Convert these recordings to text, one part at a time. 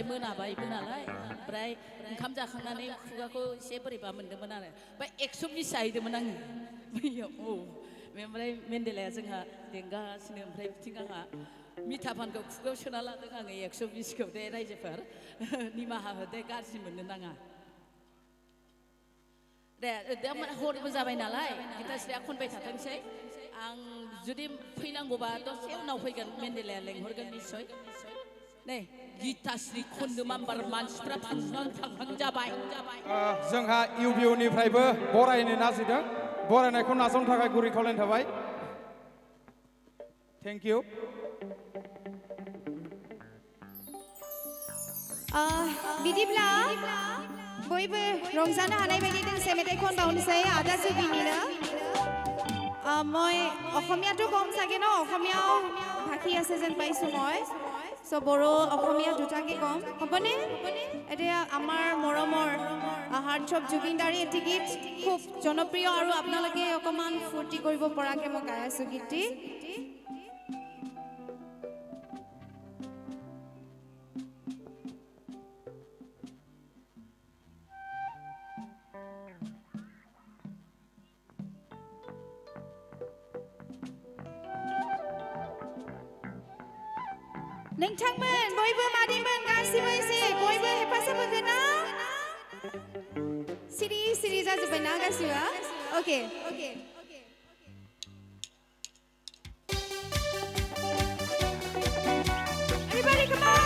नालाय मोनाबायबो नालाय ओमफ्राय ओंखाम जाखांनानै खुगाखौ एसे बोरैबा मोन्दोंमोन आरो ओमफ्राय 120 जाहैदोंमोन आङो बैयाव ओमफ्राय मेन्डेलाया जोंहा लेंगासिनो ओमफ्राय बिथिं आंहा मिथा पानखौ खुगायाव सोना लादों आङो 120खौ दे रायजोफोर निमाहा होदे गाज्रि मोननो नाङा दे हरबो जाबाय नालाय गितास्रिया खनबाय थाथोंसै आं जुदि फैनांगौबा दसे उनाव फैगोन मेन्डेलाया लेंहरगोन निस्सय नै गितास्रि खननो माम्बार मानसिफ्रा थांहां जाबाय जोंहा इउबिअनिफ्रायबो बरायनो नाजिरदों बरायनायखौ नाजावनो थाखाय गुरै खावलायनाय थाबाय थेंक इउ बिदिब्ला बयबो रंजानो हानाय बायदि दोंसे मेथाइ खनबावनोसै आदा जुबिनिनो মই অসমীয়াটো কম চাগে ন অসমীয়াও ভাষী আছে যেন পাইছোঁ মই চ' বড়ো অসমীয়া দুটাকে কম হ'বনে এতিয়া আমাৰ মৰমৰ হাৰ্টথ্ৰব জুবিন দাৰ এটি গীত খুব জনপ্ৰিয় আৰু আপোনালোকে অকণমান ফূৰ্তি কৰিব পৰাকৈ মই গাই আছোঁ গীতটি नोंथांमोन बयबो मादैमोन गासिबो एसे बयबो हेफाजाब होगोन ना सिरि सिरि जाजोब्बाय ना गासिबो अके Everybody come on!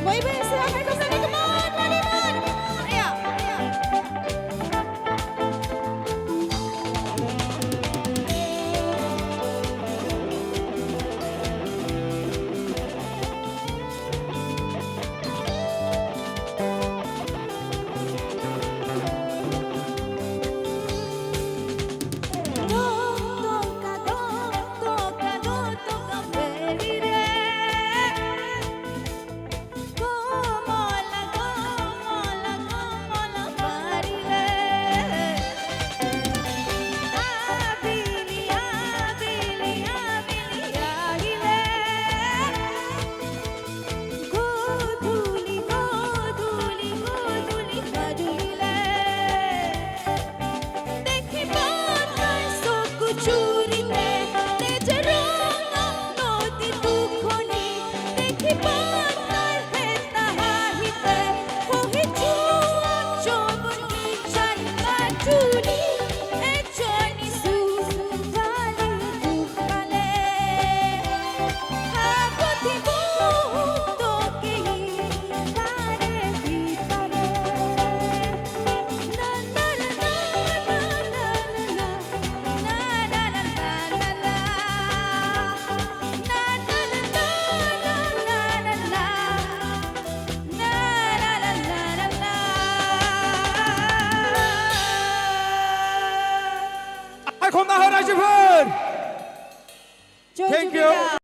Bye-bye sa akin, खमना हो रायजोफोर जय Thank you. जुबिदा